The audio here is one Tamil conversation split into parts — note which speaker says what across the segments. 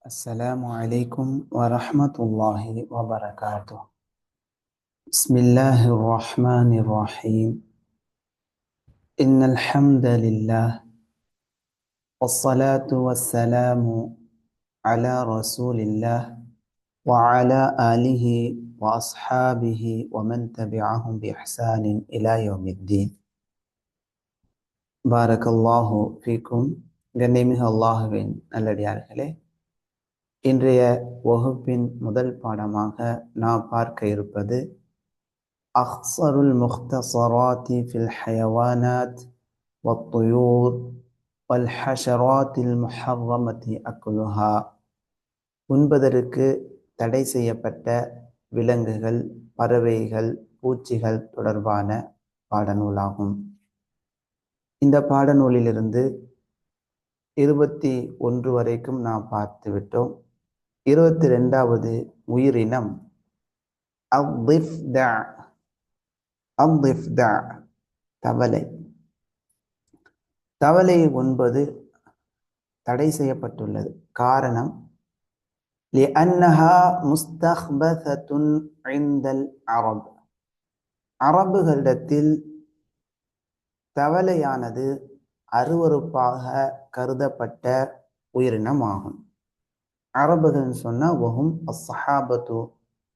Speaker 1: السلام عليكم ورحمة الله وبركاته. بسم الله الرحمن الرحيم. إن الحمد لله والصلاة والسلام على رسول الله وعلى آله وأصحابه ومن تبعهم بإحسان إلى يوم الدين. بارك الله فيكم. கண்ணியமிகு அல்லாஹுவின் நல்லடியார்களே, இன்றைய வகுப்பின் முதல் பாடமாக நாம் பார்க்க இருப்பது அஹ்ஸருல் முக்தஸராத்தி ஃபில் ஹயவானாத் வத்துயூர் வல் ஹஷராத்தில் முஹர்ரமத்தி அக்குலுஹா. உண்பதற்கு தடை செய்யப்பட்ட விலங்குகள், பறவைகள், பூச்சிகள் தொடர்பான பாடநூலாகும். இந்த பாடநூலிலிருந்து 21 வரைக்கும் நாம் பார்த்துவிட்டோம். 22வது உயிரினம் அத்திஃப்தா. அத்திஃப்தா தவளை. தவளை உண்பது தடை செய்யப்பட்டுள்ளது. காரணம், லிஅன்னஹா முஸ்தஹ்பஸத்துன் இன்தல் அரப். அரபுகளிடத்தில் தவளையானது அருவருப்பாக கருதப்பட்ட உயிரினம் ஆகும். அரபுகள் சொன்ன வஹும் அஸ்ஸஹாபத்து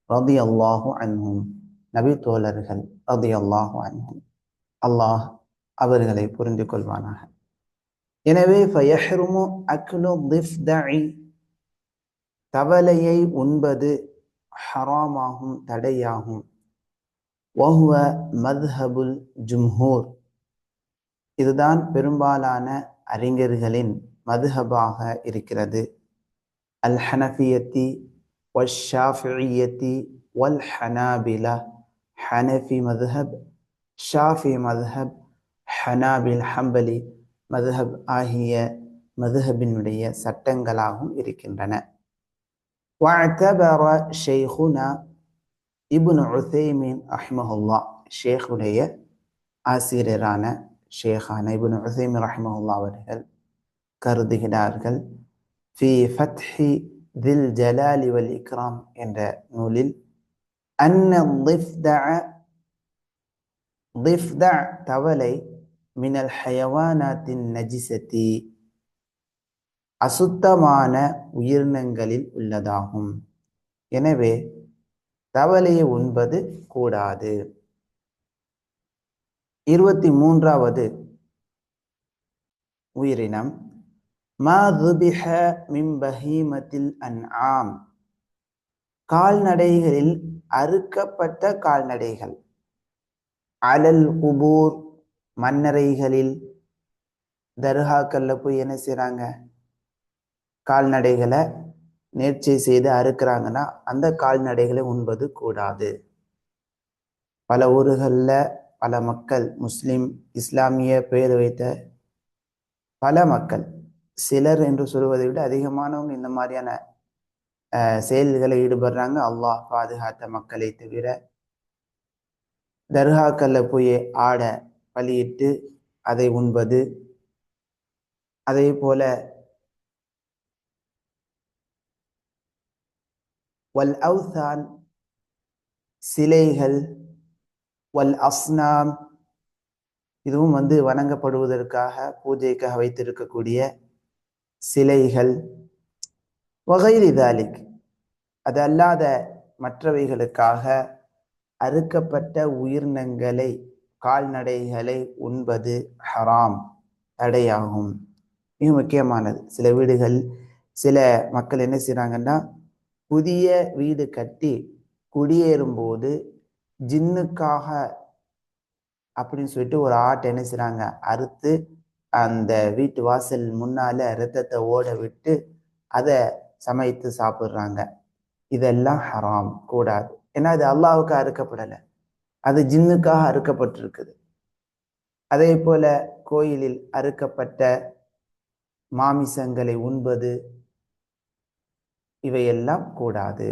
Speaker 1: ரலியல்லாஹு அன்ஹும், நபி தோழர்கள் ரலியல்லாஹு அன்ஹும், அல்லாஹ் அவர்களை புரிந்து கொள்வானாக. எனவே ஃபயஹ்ருமு அக்லு திஃப்தஇ, தவளையை உண்பது ஹராமாகும், தடையாகும். வஹுவ மத்ஹபுல் ஜும்ஹூர், இதுதான் பெரும்பாலான அறிஞர்களின் மதுஹபாக இருக்கிறது. அல் ஹனஃபியத்தி வல் ஷாஃபிஇய்யத்தி வல் ஹனாபிலா. ஹனஃபி மதுஹப், ஷாஃபி மதுஹப், ஹனாபில் ஹம்பலி மதுஹப் ஆகிய மதுஹபினுடைய சட்டங்களாகவும் இருக்கின்றன. வஅதபர ஷைഖுனா இப்னு உஸைமீன் ரஹ்மஹுல்லாஹ், ஷேഖுடைய ஆசிரியரான ஷேഖான இப்னு உஸைமீன் ரஹ்மஹுல்லாஹ் அவர்கள் கருதுகிறார்கள், ஃபி ஃபத்ஹி தில் ஜலாலி வல் இக்ராம் என்ற நூலில், அன்ன திஃப்தஅ தவளை மினல் ஹயவானாத்தின் நஜிசத்தி, அசுத்தமான உயிரினங்களில் உள்ளதாகும். எனவே தவளையை உண்பது கூடாது. 23வது உயிரினம் மா ذُبِحَ மின் பஹீமத்தில் அன்ஆம், கால்நடைகளில் அறுக்கப்பட்ட கால்நடைகள். அலல் குபூர், மன்னரைகளில், தர்காக்கள்ல போய் என்ன செய்றாங்க, கால்நடைகளை நேர்ச்சை செய்து அறுக்கிறாங்கன்னா அந்த கால்நடைகளை உண்பது கூடாது. பல ஊர்களில் பல மக்கள், முஸ்லிம் இஸ்லாமிய பெயர் வைத்த பல மக்கள், சிலர் என்று சொல்வதை விட அதிகமானவங்க இந்த மாதிரியான செயல்களை ஈடுபடுறாங்க. அல்லாஹ் பாதுகாத்த மக்களை தவிர. தர்காக்கள்ல போய் ஆடை பலியிட்டு அதை உண்பது, அதே போல வல் அவ்தான், சிலைகள், வல் அஸ்னாம், இதுவும் வணங்கப்படுவதற்காக பூஜைக்காக வைத்திருக்கக்கூடிய சிலைகள், வகைரி தாலிக், அது அல்லாத மற்றவைகளுக்காக அறுக்கப்பட்ட உயிரினங்களை, கால்நடைகளை உண்பது ஹராம், தடையாகும். மிக முக்கியமானது, சில வீடுகள், சில மக்கள் என்ன செய்றாங்கன்னா, புதிய வீடு கட்டி குடியேறும்போது ஜின்னுக்காக அப்படின்னு சொல்லிட்டு ஒரு ஆட்டை என்ன செய்றாங்க, அறுத்து அந்த வீட்டு வாசல் முன்னால இரத்தத்தை ஓட விட்டு அதை சமைத்து சாப்பிட்றாங்க. இதெல்லாம் ஹராம், கூடாது. ஏன்னா அது அல்லாஹ்வுக்கு அறுக்கப்படலை, அது ஜின்னுக்காக அறுக்கப்பட்டிருக்குது. அதே போல கோயிலில் அறுக்கப்பட்ட மாமிசங்களை உண்பது, இவையெல்லாம் கூடாது.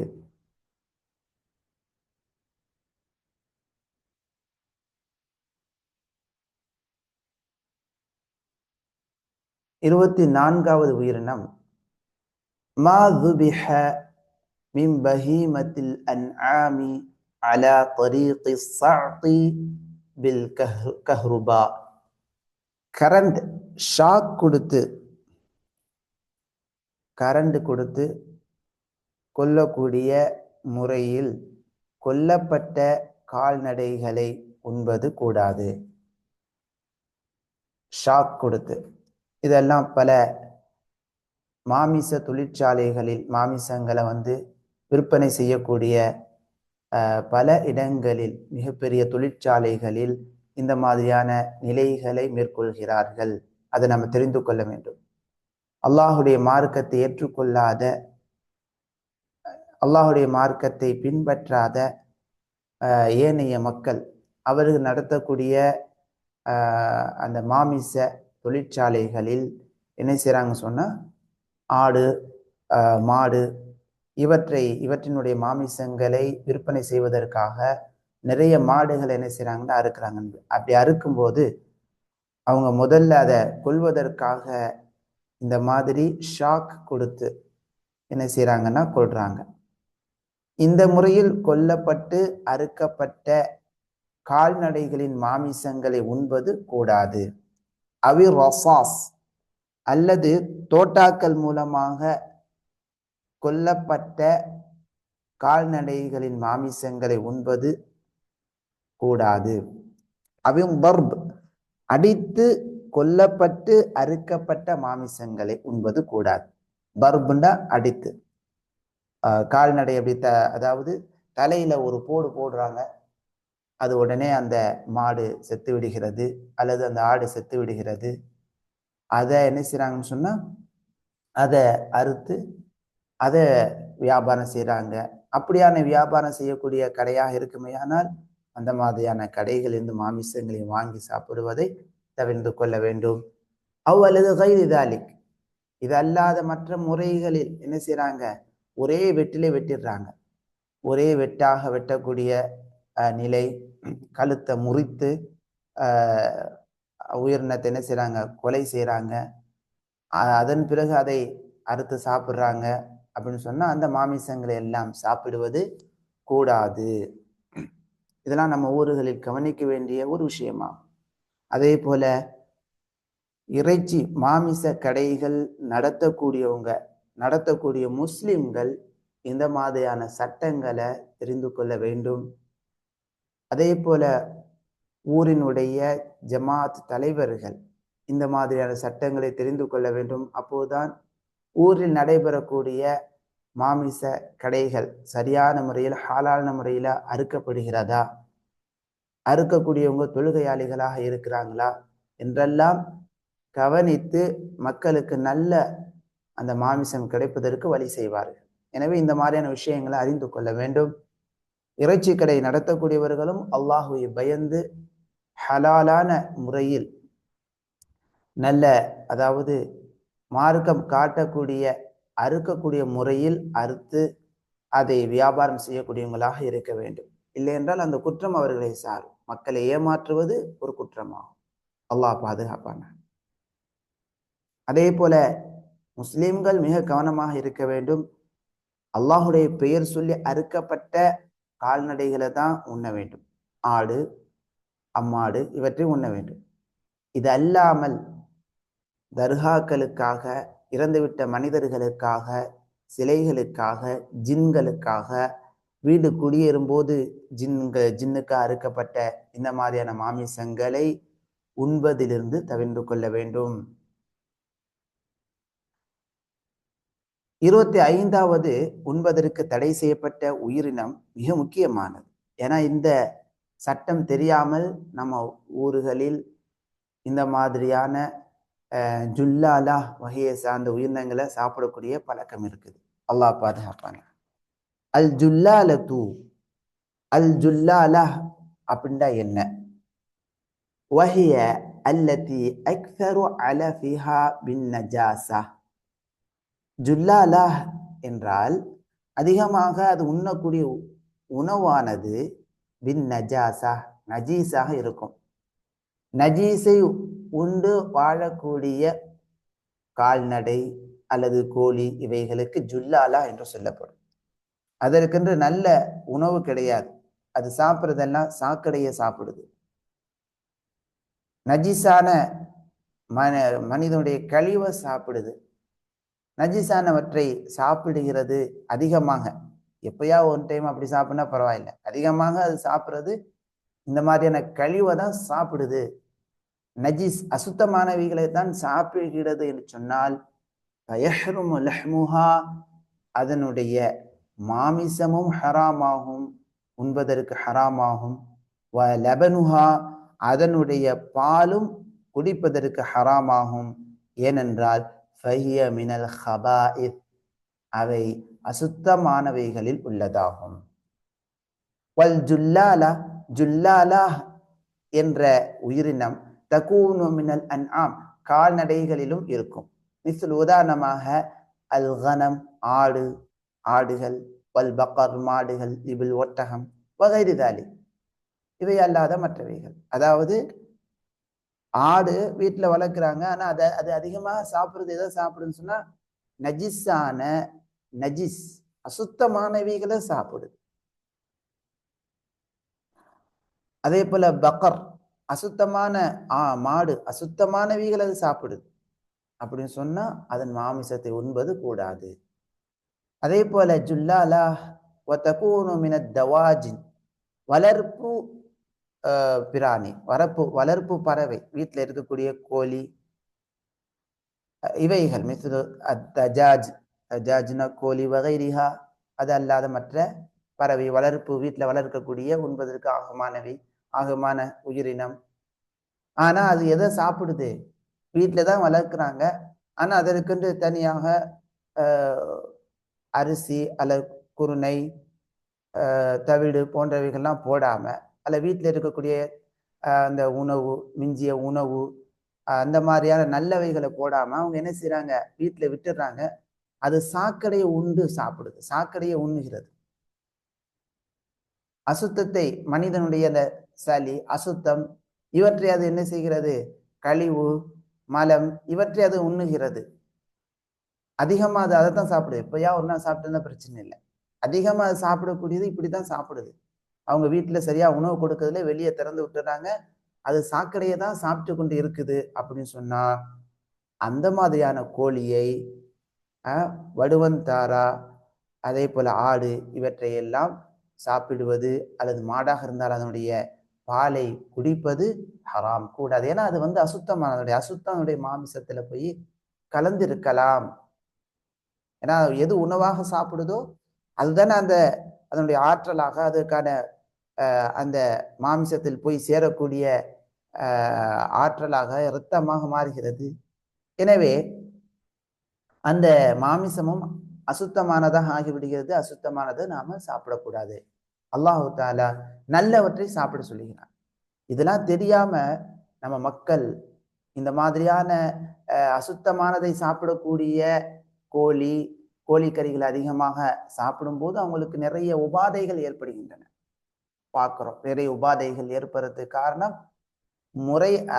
Speaker 1: 24வது உயிரினம் மா ذُبِحَ من بهيمة الأنعام على طريق الصعق بالكهرباء. கரண்ட் ஷாக் கொடுத்து கொல்லக்கூடிய முறையில் கொல்லப்பட்ட கால்நடைகளை உண்பது கூடாது. ஷாக் கொடுத்து, இதெல்லாம் பல மாமிச தொழிற்சாலைகளில் மாமிசங்களை விற்பனை செய்யக்கூடிய பல இடங்களில் மிகப்பெரிய தொழிற்சாலைகளில் இந்த மாதிரியான நிலைகளை மேற்கொள்கிறார்கள். அதை நம்ம தெரிந்து கொள்ள வேண்டும். அல்லாஹுடைய மார்க்கத்தை ஏற்றுக்கொள்ளாத, அல்லாஹுடைய மார்க்கத்தை பின்பற்றாத ஏனைய மக்கள் அவர்கள் நடத்தக்கூடிய அந்த மாமிச தொழிற்சாலைகளில் என்ன செய்கிறாங்க சொன்னால், ஆடு மாடு இவற்றினுடைய மாமிசங்களை விற்பனை செய்வதற்காக நிறைய மாடுகள் என்ன செய்கிறாங்கன்னா அறுக்கிறாங்க. அப்படி அறுக்கும்போது அவங்க முதல்ல அதை கொல்வதற்காக இந்த மாதிரி ஷாக் கொடுத்து என்ன செய்கிறாங்கன்னா கொல்றாங்க. இந்த முறையில் கொல்லப்பட்டு அறுக்கப்பட்ட கால்நடைகளின் மாமிசங்களை உண்பது கூடாது. அவி ரசாஸ் அல்லது தோட்டாக்கள் மூலமாக கொல்லப்பட்ட கால்நடைகளின் மாமிசங்களை உண்பது கூடாது. அவின் பர்ப் அடித்து கொல்லப்பட்டு அறுக்கப்பட்ட மாமிசங்களை உண்பது கூடாது. பர்புண்டா அடித்து, கால்நடை அப்படி அதாவது தலையில ஒரு போடுறாங்க, அது உடனே அந்த மாடு செத்து விடுகிறது அல்லது அந்த ஆடு செத்து விடுகிறது. அதை என்ன செய்றாங்கன்னு சொன்னா அதை அறுத்து அதை வியாபாரம் செய்கிறாங்க. அப்படியான வியாபாரம் செய்யக்கூடிய கடையாக இருக்குமே, ஆனால் அந்த மாதிரியான கடைகளிலிருந்து மாமிசங்களை வாங்கி சாப்பிடுவதை தவிர்த்து கொள்ள வேண்டும். அல்லது கைது தாலிக், இது அல்லாத மற்ற முறைகளில் என்ன செய்கிறாங்க, ஒரே வெட்டிலே வெட்டிடுறாங்க. ஒரே வெட்டாக வெட்டக்கூடிய நிலை, கழுத்தை முறித்து உயிரினத்தை என்ன செய்கிறாங்க, கொலை செய்கிறாங்க. அதன் பிறகு அதை அறுத்து சாப்பிட்றாங்க அப்படின்னு சொன்னால் அந்த மாமிசங்களை எல்லாம் சாப்பிடுவது கூடாது. இதெல்லாம் நம்ம ஊர்களில் கவனிக்க வேண்டிய ஒரு விஷயமா. அதே போல இறைச்சி மாமிச கடைகள் நடத்தக்கூடிய முஸ்லிம்கள் இந்த மாதிரியான சட்டங்களை தெரிந்து கொள்ள வேண்டும். அதே போல ஊரினுடைய ஜமாத் தலைவர்கள் இந்த மாதிரியான சட்டங்களை தெரிந்து கொள்ள வேண்டும். அப்போதுதான் ஊரில் நடைபெறக்கூடிய மாமிச கடைகள் சரியான முறையில் ஹலாலான முறையில் அறுக்கப்படுகிறதா, அறுக்கக்கூடியவங்க தொழுகையாளிகளாக இருக்கிறாங்களா என்றெல்லாம் கவனித்து மக்களுக்கு நல்ல அந்த மாமிசம் கிடைப்பதற்கு வழி செய்வார்கள். எனவே இந்த மாதிரியான விஷயங்களை அறிந்து கொள்ள வேண்டும். இறைச்சி கடை நடத்தக்கூடியவர்களும் அல்லாஹுவை பயந்து ஹலாலான முறையில் நல்ல, அதாவது மார்க்கம் காட்டக்கூடிய அறுக்கக்கூடிய முறையில் அறுத்து அதை வியாபாரம் செய்யக்கூடியவங்களாக இருக்க வேண்டும். இல்லை என்றால் அந்த குற்றம் அவர்களை சாரும். மக்களை ஏமாற்றுவது ஒரு குற்றமாகும். அல்லாஹ் பாதுகாப்பான. அதே போல முஸ்லிம்கள் மிக கவனமாக இருக்க வேண்டும். அல்லாஹுடைய பெயர் சொல்லி அறுக்கப்பட்ட கால்நடைகளை தான் உண்ண வேண்டும். ஆடு அம்மாடு இவற்றை உண்ண வேண்டும். இது அல்லாமல் தர்காக்களுக்காக, இறந்துவிட்ட மனிதர்களுக்காக, சிலைகளுக்காக, ஜின்களுக்காக, வீடு குடியேறும்போது ஜின்னுக்கு அறுக்கப்பட்ட இந்த மாதிரியான மாமிசங்களை உண்பதிலிருந்து தவிர்த்து கொள்ள வேண்டும். 25வது உண்பதற்கு தடை செய்யப்பட்ட உயிரினம் மிக முக்கியமானது. ஏன்னா இந்த சட்டம் தெரியாமல் நம்ம ஊர்களில் இந்த மாதிரியான ஜுல்லாலா வகையை சார்ந்த உயிரினங்களை சாப்பிடக்கூடிய பழக்கம் இருக்குது. அல்லாஹ் பாதுகாப்பான. அல் ஜுல்லாலா அப்படின்னா என்ன? வஹிய அல்லதி அக்ஸரு அலஃபிஹா பின் நஜாஸா. ஜுல்லாலா என்றால் அதிகமாக அது உண்ணக்கூடிய உணவானது பின் நஜாஸா நஜீஸாக இருக்கும். நஜீஸை உண்டு வாழக்கூடிய கால்நடை அல்லது கோழி இவைகளுக்கு ஜுல்லாலா என்று சொல்லப்படும். அதற்கென்று நல்ல உணவு கிடையாது. அது சாப்பிட்றதெல்லாம் சாக்கடையை சாப்பிடுது. நஜிஸான மனிதனுடைய கழிவை சாப்பிடுது. நஜிஸானவற்றை சாப்பிடுகிறது அதிகமாக. எப்பயா ஒன் டைம் அப்படி சாப்பிட்னா பரவாயில்லை. அதிகமாக அது சாப்பிட்றது இந்த மாதிரியான கழிவை தான் சாப்பிடுது. நஜிஸ் அசுத்தமானவைகளை தான் சாப்பிடுகிறது என்று சொன்னால் அதனுடைய மாமிசமும் ஹராமாகும், உண்பதற்கு ஹராமாகும். லபனுஹா அதனுடைய பாலும் குடிப்பதற்கு ஹராமாகும். ஏனென்றால் ஃபஹிய மினல் ஹபாயித் அவை அசுத்தமானவைகளில் உள்ளதாகும். வல் ஜுல்லாலா ஜுல்லாலா என்ற உயிரினம் தகூனு மினல் அன்ஆம் கால்நடைகளிலும் இருக்கும். மிஸ்ல் உதாரணமாக அல் கனம் ஆடுகள், வல் பக்கர் மாடுகள், இபில் ஒட்டகம், வகைரி தாலி இவை அல்லாத மற்றவைகள். அதாவது ஆடு வீட்டில் வளர்க்குறாங்க, ஆனால் அது அதிகமாக சாப்பிட்றது எதை சாப்பிடுன்னு சொன்னா நஜிஸ் அசுத்தமானவைகளை சாப்பிடுது. அதே போல பக்கர் அசுத்தமான மாடு அசுத்தமானவைகளை அது சாப்பிடுது. அப்படின்னு சொன்னா அதன் மாமிசத்தை உண்பது கூடாது. அதே போல ஜுல்லாலா வதகூனு மினத் தவாஜின் வளர்ப்பு பிராணி, வளர்ப்பு பறவை, வீட்டில் இருக்கக்கூடிய கோழி இவைகள் மிஸ்ரு தஜாஜ்னா கோழி வகைரிஹா அது அல்லாத மற்ற பறவை, வளர்ப்பு வீட்டில் வளர்க்கக்கூடிய உண்பதற்கு ஆகமான உயிரினம். ஆனா அது எதை சாப்பிடுது? வீட்டில் தான் வளர்க்குறாங்க, ஆனா அதற்கென்று தனியாக அரிசி அல்லது குருணை, தவிடு போன்றவைகள்லாம் போடாம, அல்ல வீட்டில் இருக்கக்கூடிய அந்த உணவு, மிஞ்சிய உணவு, அந்த மாதிரியான நல்லவைகளை போடாம அவங்க என்ன செய்யறாங்க, வீட்டில் விட்டுடுறாங்க. அது சாக்கடையை உண்டு சாப்பிடுது, சாக்கடையை உண்ணுகிறது. அசுத்தத்தை, மனிதனுடைய அந்த சளி அசுத்தம் இவற்றை அது என்ன செய்கிறது, கழிவு மலம் இவற்றை அது உண்ணுகிறது. அதிகமா அது அதை தான் சாப்பிடுது. எப்பயா ஒரு நாள் சாப்பிட்டு பிரச்சனை இல்லை. அதிகமா அது சாப்பிடக்கூடியது இப்படித்தான் சாப்பிடுது. அவங்க வீட்டுல சரியா உணவு கொடுக்கறதுல வெளியே திறந்து விட்டுறாங்க, அது சாக்கடையை தான் சாப்பிட்டு கொண்டு இருக்குது. அப்படின்னு சொன்னா அந்த மாதிரியான கோழியை வடுவந்தாரா அதே போல ஆடு இவற்றை எல்லாம் சாப்பிடுவது, அல்லது மாடாக இருந்தால் அதனுடைய பாலை குடிப்பது ஹராம், கூடாது. ஏன்னா அது அசுத்தமானதுடைய அசுத்தனுடைய மாமிசத்துல போய் கலந்திருக்கலாம். ஏன்னா எது உணவாக சாப்பிடுதோ அதுதானே அதனுடைய ஆற்றலாக அதற்கான அந்த மாமிசத்தில் போய் சேரக்கூடிய ஆற்றலாக இரத்தமாக மாறுகிறது. எனவே அந்த மாமிசமும் அசுத்தமானதாக ஆகிவிடுகிறது. அசுத்தமானதை நாம சாப்பிடக்கூடாது. அல்லாஹு தாலா நல்லவற்றை சாப்பிட சொல்லுகிறான். இதெல்லாம் தெரியாம நம்ம மக்கள் இந்த மாதிரியான அசுத்தமானதை சாப்பிடக்கூடிய கோழிக்கறிகள் அதிகமாக சாப்பிடும்போது அவங்களுக்கு நிறைய உபாதைகள் ஏற்படுகின்றன. பார்க்கிறோம், நிறைய உபாதைகள் ஏற்படுறதுக்கு காரணம்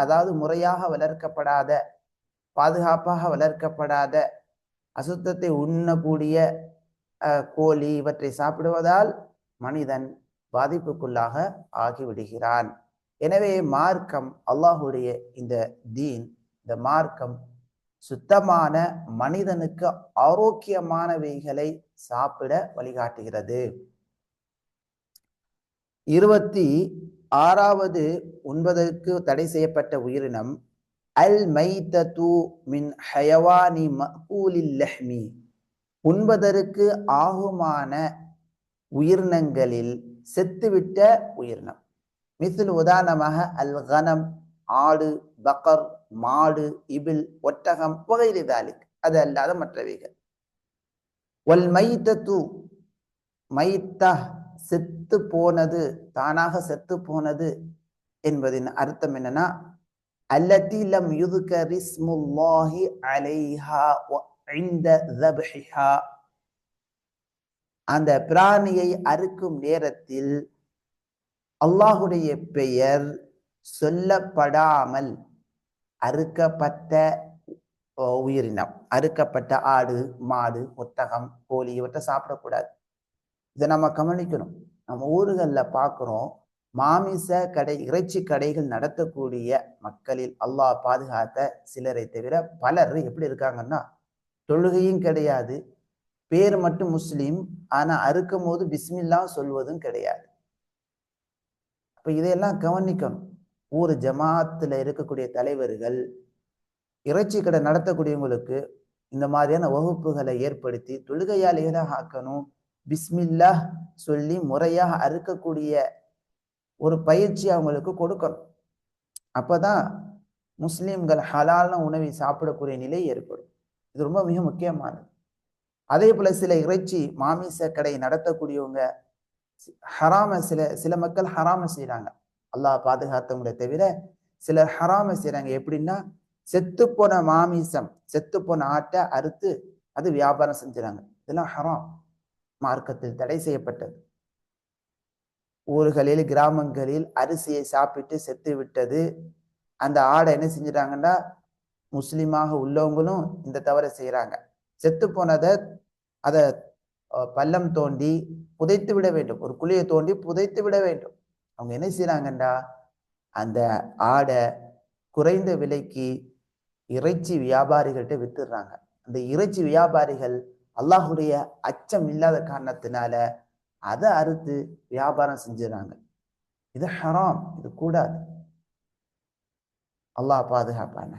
Speaker 1: அதாவது முறையாக வளர்க்கப்படாத, பாதுகாப்பாக வளர்க்கப்படாத, அசுத்தத்தை உண்ணக்கூடிய கோழி இவற்றை சாப்பிடுவதால் மனிதன் பாதிப்புக்குள்ளாக ஆகிவிடுகிறான். எனவே மார்க்கம், அல்லாஹுடைய இந்த தீன், இந்த மார்க்கம் சுத்தமான மனிதனுக்கு ஆரோக்கியமானவைகளை சாப்பிட வழிகாட்டுகிறது. 26வது உண்பதற்கு தடை செய்யப்பட்ட உயிரினம் அல் மைத்தது மின் ஹயவானி மஅகூலில் லஹ்மி, உண்பதற்கு ஆகுமான உயிரினங்களில் செத்துவிட்ட உயிரினம். மிஸ்ல் உதாரணமாக அல் கனம் ஆடு, பக்கர் மாடு, இபில் ஒட்டகம், வகைரி தாலிக் அது அல்லாத மற்றவைகள். வல் மைத்தது மைத்தா செத்து போனது, தானாக செத்து போனது என்பதின் அர்த்தம் என்னன்னா அல்லதி லம் யுذ்கர் இஸ்முல்லாஹி அலைஹா இன்த ذبحஹா, அந்த பிராணியை அறுக்கும் நேரத்தில் அல்லாஹுடைய பெயர் சொல்லப்படாமல் அறுக்கப்பட்ட உயிரினம். அறுக்கப்பட்ட ஆடு, மாடு, ஒட்டகம், கோழி இவற்றை சாப்பிடக்கூடாது. இதை நம்ம கவனிக்கணும். நம்ம ஊர்களில் பார்க்குறோம், மாமிச கடை, இறைச்சி கடைகள் நடத்தக்கூடிய மக்களில் அல்லாஹ் பாதுகாத்த சிலரை தவிர பலர் எப்படி இருக்காங்கன்னா, தொழுகையும் கிடையாது, பேர் மட்டும் முஸ்லீம், ஆனா அறுக்கும் போது பிஸ்மில்லா சொல்வதும் கிடையாது. அப்ப இதையெல்லாம் கவனிக்கணும். ஊர் ஜமாத்துல இருக்கக்கூடிய தலைவர்கள் இறைச்சி கடை நடத்தக்கூடியவங்களுக்கு இந்த மாதிரியான வகுப்புகளை ஏற்படுத்தி தொழுகையாளிகளாக ஆக்கணும். பிஸ்மில்லா சொல்லி முறையாக அறுக்கக்கூடிய ஒரு பயிற்சி அவங்களுக்கு கொடுக்கணும். அப்பதான் முஸ்லிம்கள் ஹலாலான உணவை சாப்பிடக்கூடிய நிலை ஏற்படும். இது ரொம்ப மிக முக்கியமானது. அதே போல சில இறைச்சி மாமிச கடை நடத்தக்கூடியவங்க ஹராம சில மக்கள் ஹராம செய்யறாங்க. அல்லாஹ் பாதுகாத்தவங்களை தவிர சிலர் ஹராம செய்யறாங்க. எப்படின்னா, செத்து போன மாமிசம், செத்து போன ஆட்டை அறுத்து அது வியாபாரம் செஞ்சுறாங்க. இதெல்லாம் ஹராம், மார்க்கத்தில் தடை செய்யப்பட்டது. ஊர்களில் கிராமங்களில் அரிசியை சாப்பிட்டு செத்து விட்டது அந்த ஆடை என்ன செஞ்சிட்டாங்கன்னா, முஸ்லிமாக உள்ளவங்களும் இந்த தவறை செய்யறாங்க. செத்து போனதை அதை பள்ளம் தோண்டி புதைத்து விட வேண்டும், ஒரு குழியை தோண்டி புதைத்து விட வேண்டும். அவங்க என்ன செய்யறாங்கண்டா, அந்த ஆடை குறைந்த விலைக்கு இறைச்சி வியாபாரிகள்கிட்ட வித்துடுறாங்க. அந்த இறைச்சி வியாபாரிகள் அல்லாஹுடைய அச்சம் இல்லாத காரணத்தினால அதை அறுத்து வியாபாரம் செஞ்சிடறாங்க. இது ஹராம், இது கூடாது. அல்லாஹ் பாதுகாப்பான.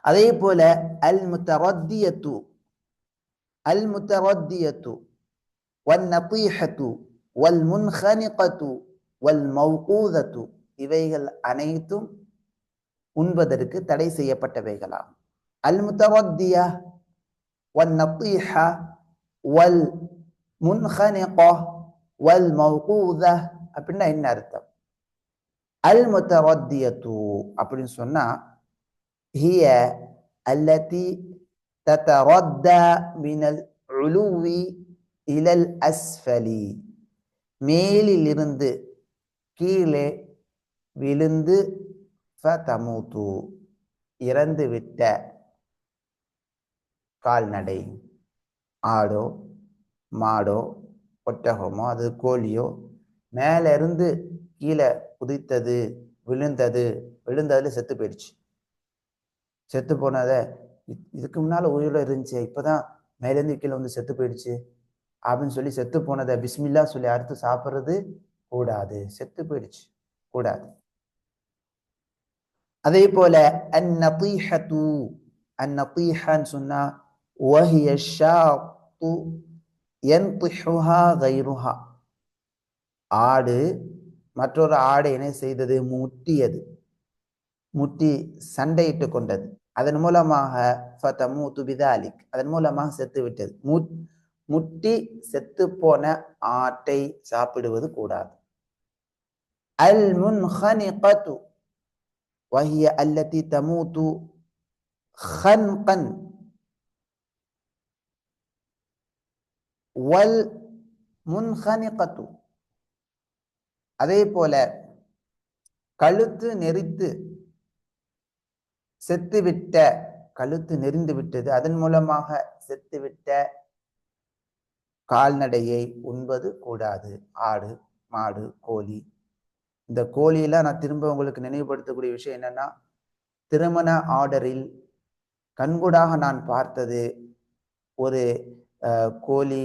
Speaker 1: அதே போல அல் முத்தரத்தியத்து வன்னதீஹத்து வல்முன்ஹனிகத்து வல்மௌகூதத்து இவைகள் அனைத்தும் உண்பதற்கு தடை செய்யப்பட்டவைகளாகும். அல் முத்தரத்தியா வன்னதீஹா வல்முன்ஹனிகா வல்மௌகூதா அப்படின்னா என்ன அர்த்தம்? அல் முத்தரத்தியத்து அப்படின்னு சொன்னா, ஹிய அல்லதி ததரத்தா மினல் உலுவி இலல் அஸ்ஃபலி, மேலிலிருந்து கீழே விழுந்து ஃபதமுது, இறந்து விட்ட கால்நடை, ஆடோ மாடோ ஒட்டகமோ அது கோழியோ மேல இருந்து கீழே குதித்தது, விழுந்ததுல செத்து போயிடுச்சு. செத்து போனதை இதுக்கு முன்னால உயிரோட இருந்துச்சு, இப்பதான் மேலேருந்து கீழே வந்து செத்து போயிடுச்சு அப்படின்னு சொல்லி செத்து போனதை பிஸ்மில்லா சொல்லி அறுத்து சாப்பிட்றது கூடாது. செத்து போயிடுச்சு, கூடாது. அதே போல அந்நதீஹத்து, அந்நதீஹன்னு சொன்னா வஹிய ஷாத்து யன்திஹுஹா கைருஹா, ஆடு மற்றொரு ஆடு என்ன செய்தது? முட்டியது, முட்டி சண்டையிட்டு கொண்டது. அதன் மூலமாக ஃபதமூது பிதாலிக், அதன் மூலமாக செத்து விட்டது. முட்டி செத்து போன ஆட்டை சாப்பிடுவது கூடாது. அல் முன்ஹனிகத்து வஹிய அல்லதி தமூது ஹன்கன் வல் முன்ஹனிகத்து, அதே போல கழுத்து நெரித்து செத்துவிட்ட, கழுத்து நெறிந்து விட்டது, அதன் மூலமாக செத்துவிட்ட கால்நடையை உண்பது கூடாது. ஆடு மாடு கோழி. இந்த கோழியெல்லாம் நான் திரும்ப உங்களுக்கு நினைவுபடுத்தக்கூடிய விஷயம் என்னன்னா, திருமண ஆர்டரில் கண்கூடாக நான் பார்த்தது, ஒரு கோழி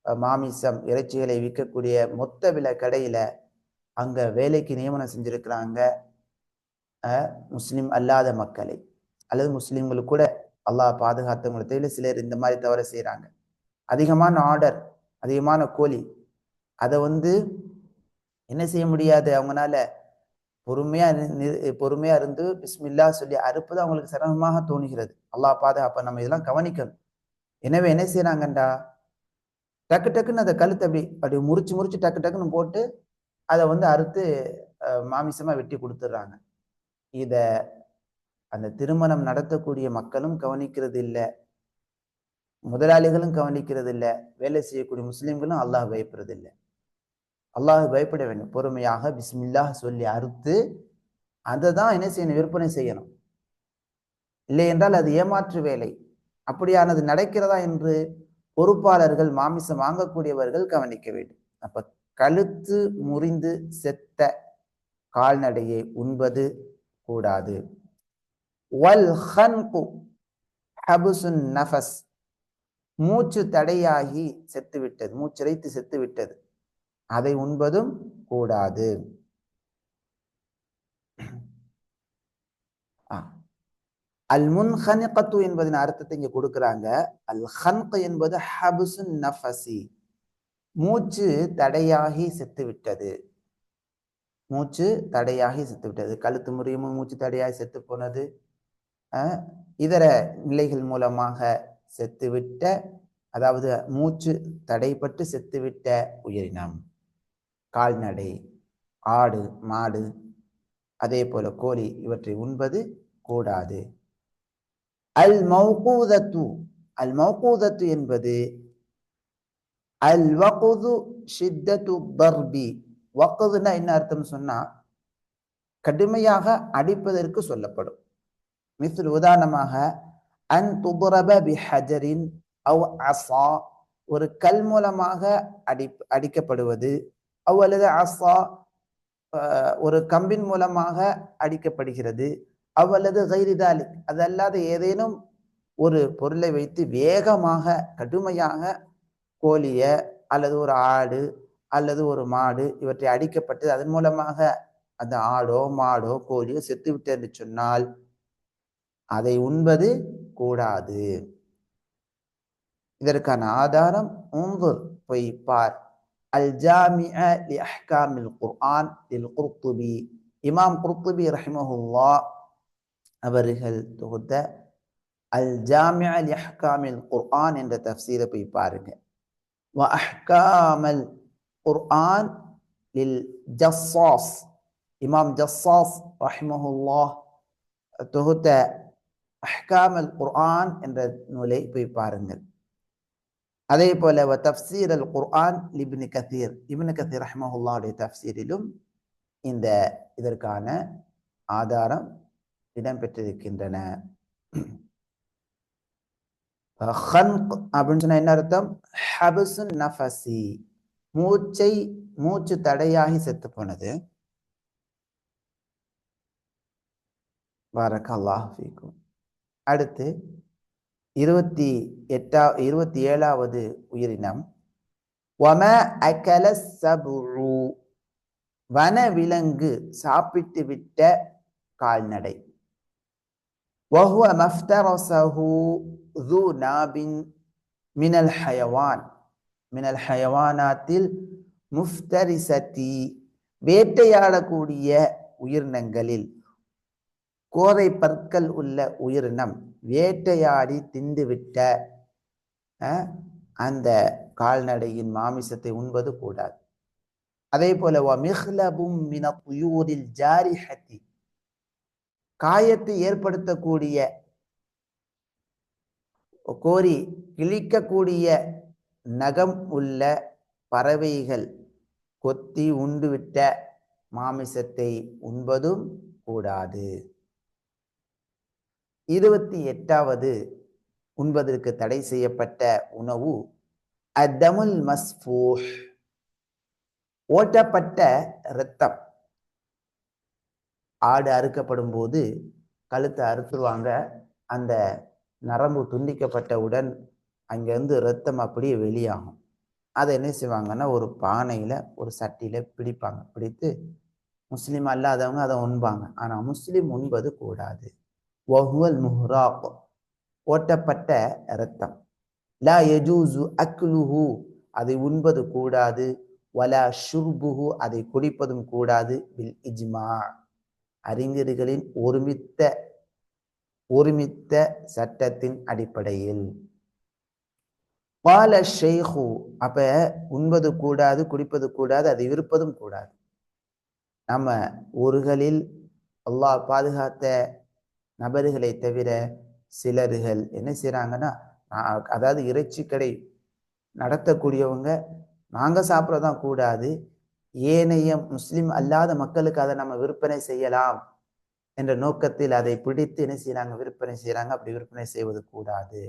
Speaker 1: மாமிசம் இறைச்சிகளை விற்கக்கூடிய மொத்த விலை கடையில அங்க வேலைக்கு நியமனம் செஞ்சிருக்கிறாங்க முஸ்லிம் அல்லாத மக்களை, அல்லது முஸ்லிம்களுக்கு கூட அல்லாஹ் பாதுகாத்தவங்களை தவிர சிலர் இந்த மாதிரி தவற செய்யறாங்க. அதிகமான ஆர்டர், அதிகமான கோழி, அதை என்ன செய்ய முடியாது, அவங்களால பொறுமையா இருந்து பிஸ்மில்லா சொல்லி அறுப்பது அவங்களுக்கு சிரமமாக தோணுகிறது. அல்லாஹ் பாதுகாப்ப. நம்ம இதெல்லாம் கவனிக்கணும். எனவே என்ன செய்யறாங்கண்டா, டக்கு டக்குன்னு அந்த கழுத்தை அப்படி முறிச்சு டக்கு டக்குன்னு போட்டு அதை அறுத்து மாமிசமா வெட்டி கொடுத்துடுறாங்க. இத அந்த திருமணம் நடத்தக்கூடிய மக்களும் கவனிக்கிறது இல்லை, முதலாளிகளும் கவனிக்கிறது இல்லை, வேலை செய்யக்கூடிய முஸ்லிம்களும் அல்லாஹ் பயப்படுறது இல்லை. அல்லாஹ் பயப்பட வேண்டும். பொறுமையாக பிஸ்மில்லாஹ் சொல்லி அறுத்து அதை தான் என்ன செய்யணும், விற்பனை செய்யணும். இல்லை என்றால் அது ஏமாற்று வேலை. அப்படியானது நடக்கிறதா என்று பொறுப்பாளர்கள், மாமிசம் வாங்கக்கூடியவர்கள் கவனிக்க வேண்டும். அப்ப கழுத்து முறிந்து செத்த கால்நடையை உண்பது கூடாது. வல் ஹன்கு ஹபுசுன் நஃபஸ், மூச்சு தடையாகி செத்துவிட்டது, மூச்சிறைத்து செத்துவிட்டது, அதை உண்பதும் கூடாது. அல் முன்ஹனிகத்து என்பதன் அர்த்தத்தை இங்க கொடுக்கிறாங்க. அல் ஹன்க் என்பது ஹபுசுன் நஃபசி, மூச்சு தடையாகி செத்துவிட்டது, மூச்சு தடையாகி செத்துவிட்டது. கழுத்து முறியும் மூச்சு தடையாகி செத்து போனது, இதர நிலைகள் மூலமாக செத்துவிட்ட, அதாவது மூச்சு தடைப்பட்டு செத்துவிட்ட உயிரினம், கால்நடை, ஆடு, மாடு, அதே போல கோழி, இவற்றை உண்பது கூடாது. அல் மௌகூதத்து, அல் மௌகூதத்து என்பது அல் வகுது ஷித்தத்து பர்பி. வகுதுன்னா என்ன அர்த்தம் சொன்னா, கடுமையாக அடிப்பதற்கு சொல்லப்படும். மிஸ்ல் உதாரணமாக, அன் துதுரப பிஹஜரின் அவ் அஸா, ஒரு கல் மூலமாக அடிக்கப்படுவது, அவ் அல்லது அஸா ஒரு கம்பின் மூலமாக அடிக்கப்படுகிறது, அவ் அல்லது கைரி தாலிக், அது அல்லாத ஏதேனும் ஒரு பொருளை வைத்து வேகமாக கடுமையாக கோழிய அல்லது ஒரு ஆடு அல்லது ஒரு மாடு இவற்றை அடிக்கப்பட்டு அதன் மூலமாக அந்த ஆடோ மாடோ கோழியோ செத்துவிட்டு என்று சொன்னால் அதை உண்பது கூடாது. இதற்கான ஆதாரம் உன்துர், போய் பார், அல் ஜாமிஅ லி அஹ்காமில் குர்ஆன் லில் குர்துபி, இமாம் குர்துபி ரஹிமஹுல்லாஹ் அவர்கள் தொகுத்த அல் ஜாமிஅ லி அஹ்காமில் குர்ஆன் என்ற தஃப்சீரை போய் பாருங்க. வ அஹ்காமல் குர்ஆன் லில் ஜஸ்ஸாஸ், இமாம் ஜஸ்ஸாஸ் ரஹிமஹுல்லாஹ் தொகுத்த அஹ்காமல் குர்ஆன் என்ற நூலை போய் பாருங்கள். அதே போல வ தஃப்சீர் அல் குர்ஆன் இப்னு கதீர், இப்னு கதீர் ரஹ்மஹுல்லாஹுடைய தஃப்சீரிலும் இதற்கான ஆதாரம் இடம்பெற்றிருக்கின்றன. ஹன்க் அப்படின்னு சொன்னா என்ன அர்த்தம்? ஹபசுன் நஃபசி, மூச்சு தடையாகி செத்து போனது. பாரக்கல்லாஹு ஃபீக்கும். அடுத்து 27வது உயிரினம் வம அகல சபுரு, வனவிலங்கு சாப்பிட்டு விட்ட கால்நடை. வஹுவ மஃப்தரஸஹு ذو ناب من الحيوان من الحيوانات المفترسة, வேட்டையாடக்கூடிய உயிரினங்களில் கோரை பற்கள் உள்ள உயிரினம் வேட்டையாடி திண்டுவிட்ட அந்த கால்நடையின் மாமிசத்தை உண்பது கூடாது. அதே போல வமிஹ்லபும் மின துயூரில் ஜாரிஹத்தி, காயத்தை ஏற்படுத்தக்கூடிய கோரி கிழிக்கக்கூடிய நகம் உள்ள பறவைகள் கொத்தி உண்டுவிட்ட மாமிசத்தை உண்பதும் கூடாது. 28வது உண்பதற்கு தடை செய்யப்பட்ட உணவு அத்தமுல் மஸ்ஃபூஹ், ஓட்டப்பட்ட இரத்தம். ஆடு அறுக்கப்படும் போது கழுத்தை அறுத்துருவாங்க, அந்த நரம்பு துண்டிக்கப்பட்டவுடன் அங்கேருந்து இரத்தம் அப்படியே வெளியாகும். அதை என்ன செய்வாங்கன்னா ஒரு பானையில் ஒரு சட்டியில் பிடிப்பாங்க, பிடித்து முஸ்லீம் அல்லாதவங்க அதை உண்பாங்க. ஆனால் முஸ்லீம் உண்பது கூடாது. வஹுவல் முஹ்ராக், ஓட்டப்பட்ட இரத்தம். லா யஜூசு அக்லுஹு, அதை உண்பது கூடாது. வலா ஷுர்புஹு, அதை குடிப்பதும் கூடாது. பில் இஜ்மா, அறிஞர்களின் ஒருமித்த சட்டத்தின் அடிப்படையில். பால ஷெய்ஹு, அப்ப உண்பது கூடாது, குடிப்பது கூடாது, அதை விருப்பதும் கூடாது. நம்ம ஊர்களில் அல்லாஹ் பாதுகாத்த நபர்களை தவிர சிலர்கள் என்ன செய்யறாங்கன்னா, அதாவது இறைச்சி கடை நடத்தக்கூடியவங்க நாங்க சாப்பிட்றதான் கூடாது, ஏனைய முஸ்லிம் அல்லாத மக்களுக்கு அதை நம்ம விற்பனை செய்யலாம் என்ற நோக்கத்தில் அதை பிடித்து என்ன செய்யறாங்க, விற்பனை செய்யறாங்க. அப்படி விற்பனை செய்வது கூடாது.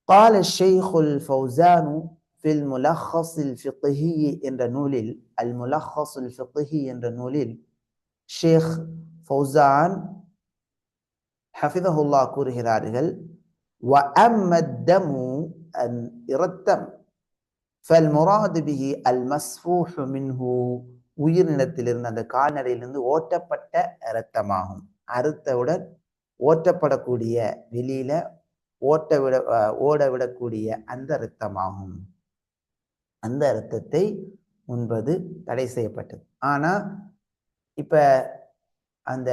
Speaker 1: قال الشيخ الفوزان في الملخص الفقهي என்ற நூலில், அல் முலஹஸ் ஃபிக்ஹி என்ற நூலில் ஷேக் ஃபௌசான் ஹஃபிதஹுல்லாஹ் கூறுகிறார்கள், وأما الدم இரத்தம் فالمراد به المسفوح منه உயிரினத்திலிருந்து, அந்த கால்நடையிலிருந்து ஓட்டப்பட்ட இரத்தமாகும். அறுத்தவுடன் ஓட்டப்படக்கூடிய, வெளியில ஓட விடக்கூடிய அந்த இரத்தமாகும். அந்த இரத்தத்தை உண்பது தடை செய்யப்பட்டது. ஆனா இப்ப அந்த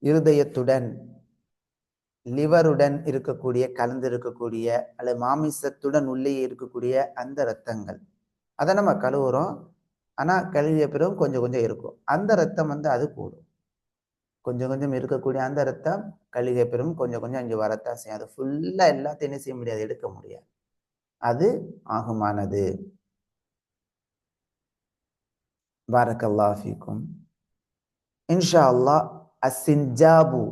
Speaker 1: இருதயத்துடன், லிவருடன் இருக்கக்கூடிய, கலந்து இருக்கக்கூடிய, அல்லது மாமிசத்துடன் உள்ளே இருக்கக்கூடிய அந்த இரத்தங்கள், அதை நம்ம கழுவுறோம். ஆனா கழுவிய பிறகு கொஞ்சம் கொஞ்சம் இருக்கும். அந்த இரத்தம் அது கூடும். கொஞ்சம் கொஞ்சம் இருக்கக்கூடிய அந்த இரத்தம் கழுவிய பிறகு கொஞ்சம் கொஞ்சம் அங்கே வரத்தான் செய்யும். அது ஃபுல்லா எல்லாத்தையும் என்ன செய்ய முடியாது, எடுக்க முடியாது. அது ஆகுமானது. பாரக்கல்லாஹு ஃபீக்கும். இன்ஷா அல்லாஹ் அஸ்ஸின்ஜாபு,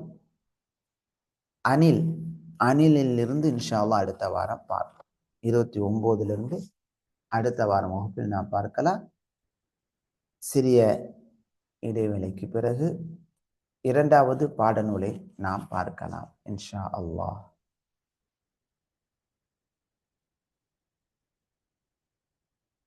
Speaker 1: அணிலில் இருந்து இன்ஷா அல்லாஹ் அடுத்த வாரம் பார்ப்போம். 29 அடுத்த வாரம் வகுப்பில் நாம் பார்க்கலாம். சிறிய இடைவேளைக்கு பிறகு 2வது பாடநூலை நாம் பார்க்கலாம் இன்ஷா அல்லாஹ்.